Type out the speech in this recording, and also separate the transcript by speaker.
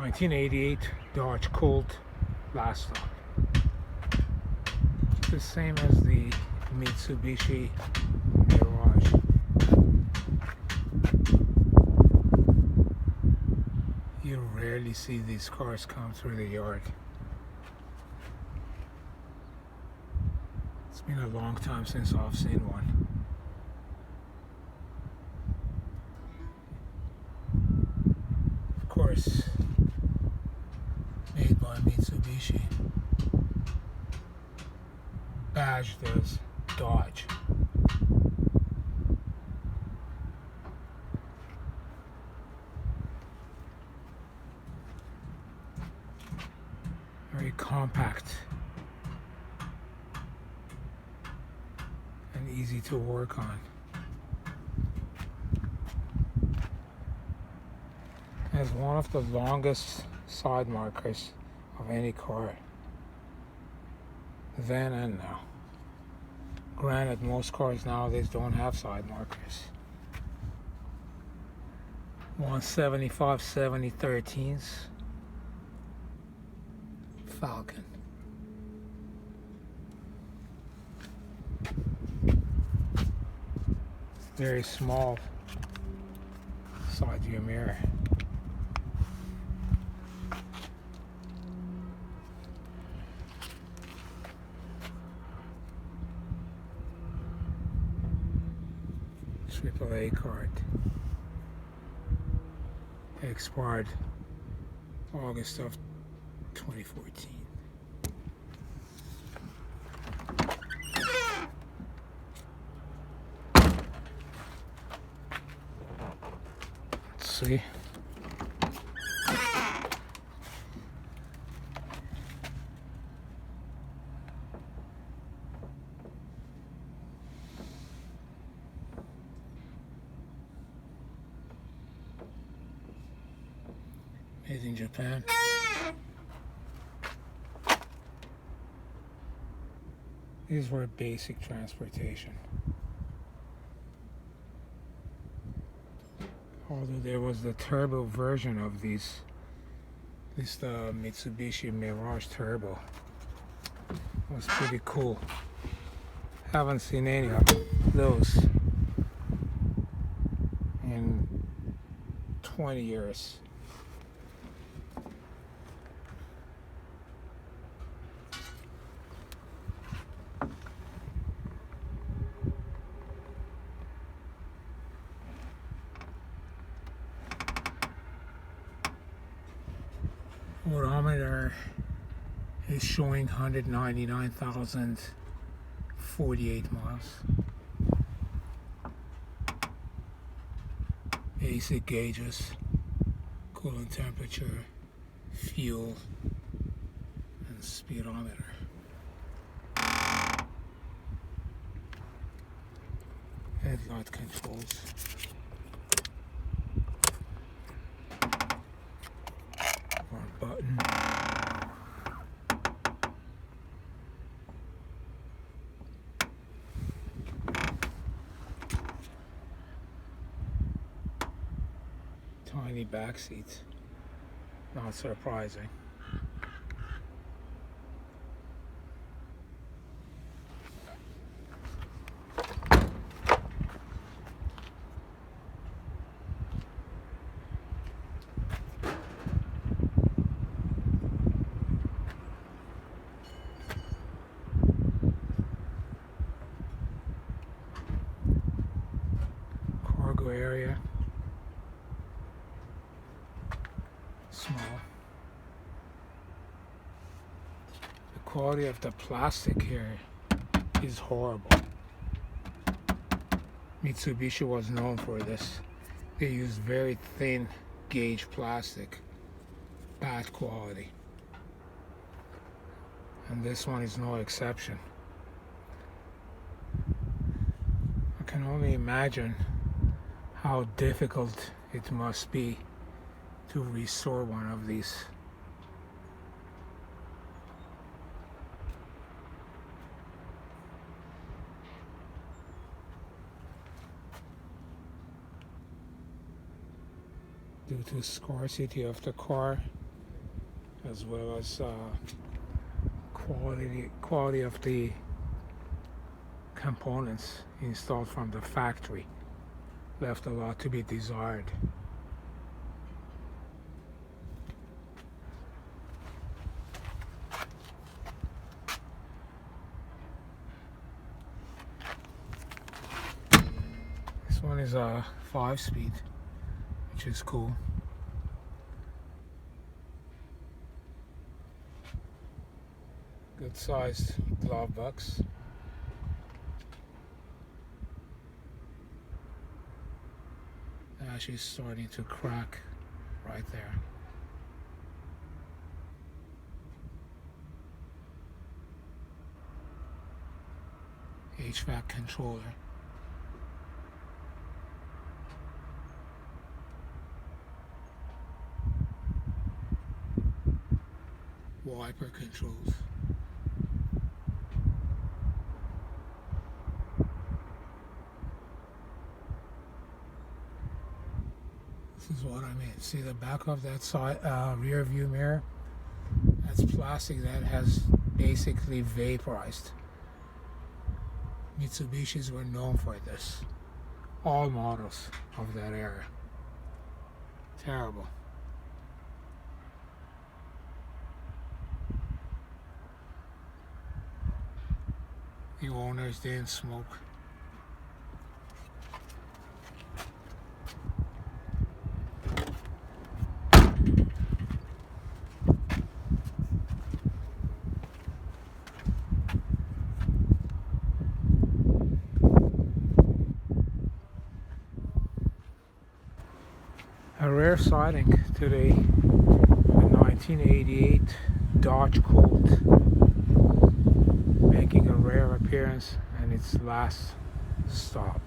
Speaker 1: 1988 Dodge Colt last stop. The same as the Mitsubishi Mirage. You rarely see these cars come through the yard. It's been a long time since I've seen one. Of course, made by Mitsubishi. Badge does Dodge. Very compact and easy to work on. Has one of the longest side markers of any car, then and now. Granted, most cars nowadays don't have side markers. 175 7013s Falcon. Very small side view mirror. AAA card. Expired August of 2014. Let's see. Made in Japan. These were basic transportation. Although there was the turbo version of these. This Mitsubishi Mirage Turbo was pretty cool. Haven't seen any of those in 20 years. Odometer is showing 199,048 miles. Basic gauges, coolant temperature, fuel, and speedometer. Headlight controls. Button. Tiny back seats. Not surprising. Area, small. The quality of the plastic here is horrible. Mitsubishi was known for this. They used very thin gauge plastic, bad quality, and this one is no exception. I can only imagine how difficult it must be to restore one of these. Due to scarcity of the car, as well as quality of the components installed from the factory left a lot to be desired. This one is a 5-speed, which is cool. Good sized glove box. Actually starting to crack right there. HVAC controller. Wiper controls. This is what I mean. See the back of that side rear view mirror? That's plastic that has basically vaporized. Mitsubishis were known for this. All models of that era. Terrible. The owners didn't smoke. A rare sighting today, a 1988 Dodge Colt, making a rare appearance and its last stop.